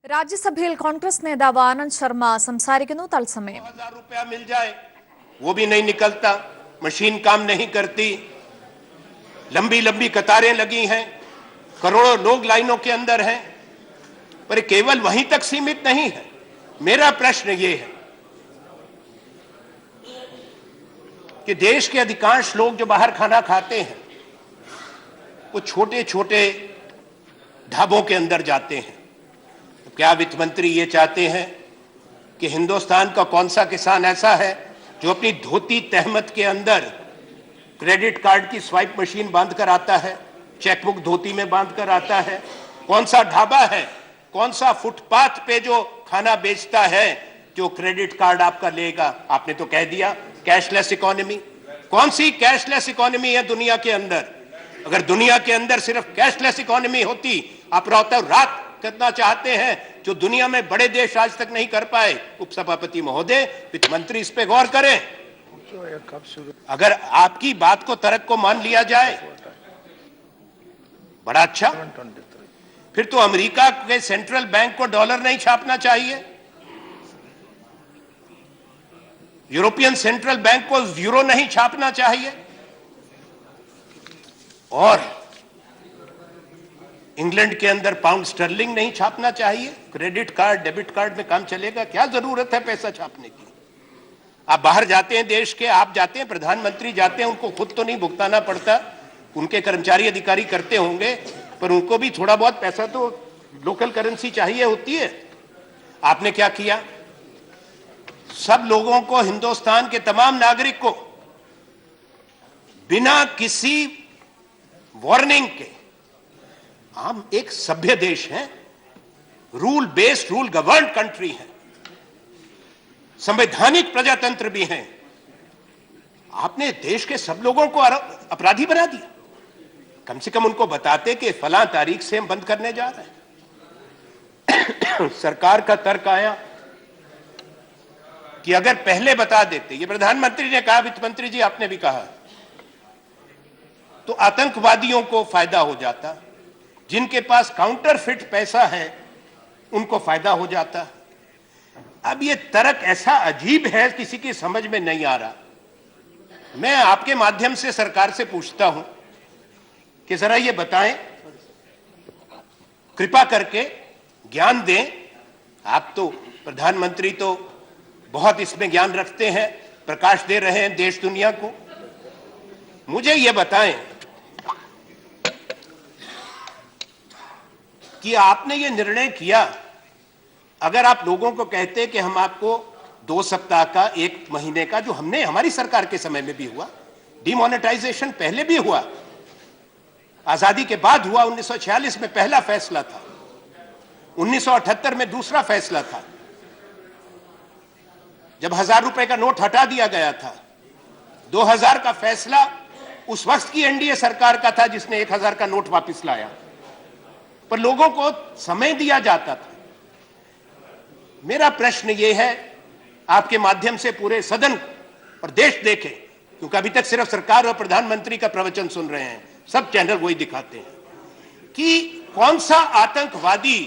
രാജ്യസഭയിൽ കോൺഗ്രസ് നേതാവ് ആനന്ദ് ശർമ്മ സംസാരിക്കുന്നു. തത്സമയം 1000 रुपया मिल जाए वो भी नहीं निकलता, मशीन काम नहीं करती, लंबी लंबी कतारें लगी हैं, करोड़ों लोग लाइनों के अंदर हैं, पर केवल वहीं तक सीमित नहीं है। मेरा प्रश्न ये है कि देश के अधिकांश लोग जो बाहर खाना खाते हैं वो छोटे छोटे ढाबों के अंदर जाते हैं। क्या वित्त मंत्री ये चाहते हैं कि हिंदुस्तान का कौन सा किसान ऐसा है जो अपनी धोती तहमत के अंदर क्रेडिट कार्ड की स्वाइप मशीन बांध कर आता है, चेकबुक धोती में बांध कर आता है? कौन सा ढाबा है, कौन सा फुटपाथ पे जो खाना बेचता है जो क्रेडिट कार्ड आपका लेगा? आपने तो कह दिया कैशलेस इकोनॉमी। कौन सी कैशलेस इकोनॉमी है दुनिया के अंदर? अगर दुनिया के अंदर सिर्फ कैशलेस इकोनॉमी होती, आप रात करना चाहते हैं जो दुनिया में बड़े देश आज तक नहीं कर पाए। उपसभापति महोदय, वित्त मंत्री इस पे गौर करें। अगर आपकी बात को तर्क को मान लिया जाए बड़ा अच्छा, फिर तो अमेरिका के सेंट्रल बैंक को डॉलर नहीं छापना चाहिए, यूरोपियन सेंट्रल बैंक को यूरो नहीं छापना चाहिए, और इंग्लैंड के अंदर पाउंड स्टर्लिंग नहीं छापना चाहिए। क्रेडिट कार्ड डेबिट कार्ड में काम चलेगा? क्या जरूरत है पैसा छापने की? आप बाहर जाते हैं देश के, आप जाते हैं, प्रधानमंत्री जाते हैं, उनको खुद तो नहीं भुगताना पड़ता, उनके कर्मचारी अधिकारी करते होंगे, पर उनको भी थोड़ा बहुत पैसा तो लोकल करेंसी चाहिए होती है। आपने क्या किया? सब लोगों को, हिंदुस्तान के तमाम नागरिक को बिना किसी वार्निंग के, हम एक सभ्य देश हैं, rule based, rule governed country है, संवैधानिक प्रजातंत्र भी हैं, आपने देश के सब लोगों को अपराधी बना दिया। कम से कम उनको बताते कि फलां तारीख से हम बंद करने जा रहे हैं। सरकार का तर्क आया कि अगर पहले बता देते, ये प्रधानमंत्री ने कहा, वित्त मंत्री जी आपने भी कहा, तो आतंकवादियों को फायदा हो जाता, जिनके पास काउंटरफिट पैसा है उनको फायदा हो जाता। अब ये तर्क ऐसा अजीब है, किसी की समझ में नहीं आ रहा। मैं आपके माध्यम से सरकार से पूछता हूं कि जरा ये बताएं, कृपा करके ज्ञान दें। आप तो प्रधानमंत्री तो बहुत इसमें ज्ञान रखते हैं, प्रकाश दे रहे हैं देश दुनिया को। मुझे ये बताएं कि आपने ये निर्णय किया, अगर आप लोगों को कहते कि हम आपको 2 सप्ताह का, 1 महीने का, जो हमने हमारी सरकार के समय में भी हुआ, डिमोनेटाइजेशन पहले भी हुआ, आजादी के बाद हुआ, 1946 में पहला फैसला था, 1978 में दूसरा फैसला था, जब 1000 रुपए का नोट हटा दिया गया था, 2000 का फैसला उस वक्त की एनडीए सरकार का था जिसने 1000 का नोट वापस लाया, पर लोगों को समय दिया जाता था। मेरा प्रश्न यह है, आपके माध्यम से पूरे सदन और देश देखे, क्योंकि अभी तक सिर्फ सरकार और प्रधानमंत्री का प्रवचन सुन रहे हैं, सब चैनल वही दिखाते हैं, कि कौन सा आतंकवादी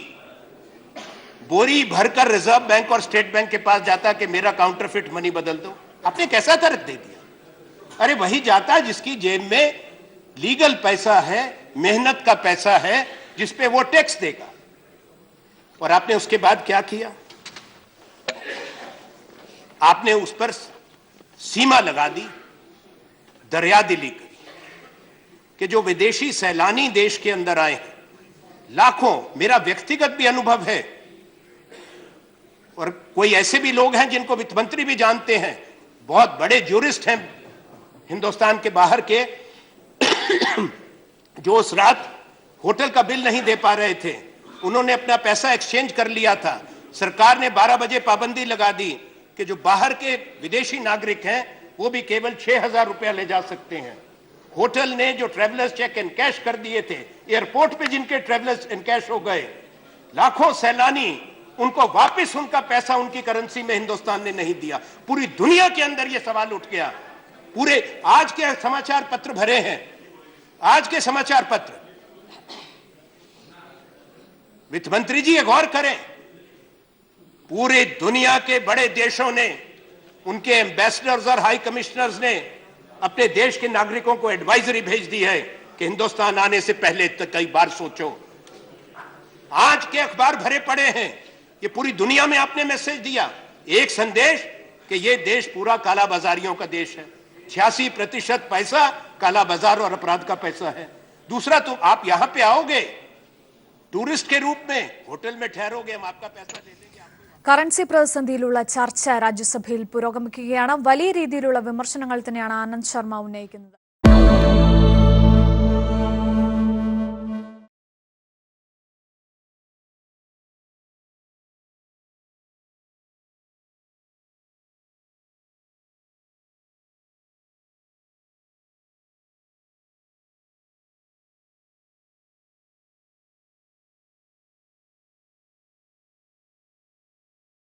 बोरी भरकर रिजर्व बैंक और स्टेट बैंक के पास जाता कि मेरा काउंटरफिट मनी बदल दो? आपने कैसा तर्क दे दिया? अरे वही जाता जिसकी जेब में लीगल पैसा है, मेहनत का पैसा है, जिस पे वो टैक्स देगा। और आपने उसके बाद क्या किया? आपने उस पर सीमा लगा दी, दरियादिली करी कि जो विदेशी सैलानी देश के अंदर आए हैं, लाखों, मेरा व्यक्तिगत भी अनुभव है, और कोई ऐसे भी लोग हैं जिनको वित्त मंत्री भी जानते हैं, बहुत बड़े ज्यूरिस्ट हैं हिंदुस्तान के बाहर के, जो उस रात होटल का बिल नहीं दे पा रहे थे, उन्होंने अपना पैसा एक्सचेंज कर लिया था। सरकार ने 12 बजे पाबंदी लगा दी कि जो बाहर के विदेशी नागरिक हैं वो भी केवल 6000 रुपया ले जा सकते हैं। होटल ने जो ट्रेवलर्स चेक इन कैश कर दिए थे, एयरपोर्ट पे जिनके ट्रेवलर्स इन कैश हो गए, लाखों सैलानी, उनको वापस उनका पैसा उनकी करेंसी में हिंदुस्तान ने नहीं दिया। पूरी दुनिया के अंदर यह सवाल उठ गया। पूरे आज के समाचार पत्र भरे हैं, आज के समाचार पत्र। वित्त मंत्री जी ये गौर करें पूरे दुनिया के बड़े देशों ने, उनके एम्बेसडर्स और हाई कमिश्नर्स ने अपने देश के नागरिकों को एडवाइजरी भेज दी है कि हिंदुस्तान आने से पहले तक कई बार सोचो। आज के अखबार भरे पड़े हैं, ये पूरी दुनिया में आपने मैसेज दिया, एक संदेश कि ये देश पूरा काला बाजारियों का देश है, 86% पैसा काला बाजार और अपराध का पैसा है। दूसरा, तो आप यहां पे आओगे टूरिस्ट के रूप में, होटल में ठहरोगे, हम आपका पैसा दे देंगे। കറൻസി പ്രതിസന്ധിയിലുള്ള ചർച്ച രാജ്യസഭയിൽ പുരോഗമിക്കുകയാണ്. വലിയ രീതിയിലുള്ള വിമർശനങ്ങൾ തന്നെയാണ് ആനന്ദ് ശർമ്മ ഉന്നയിക്കുന്നത്.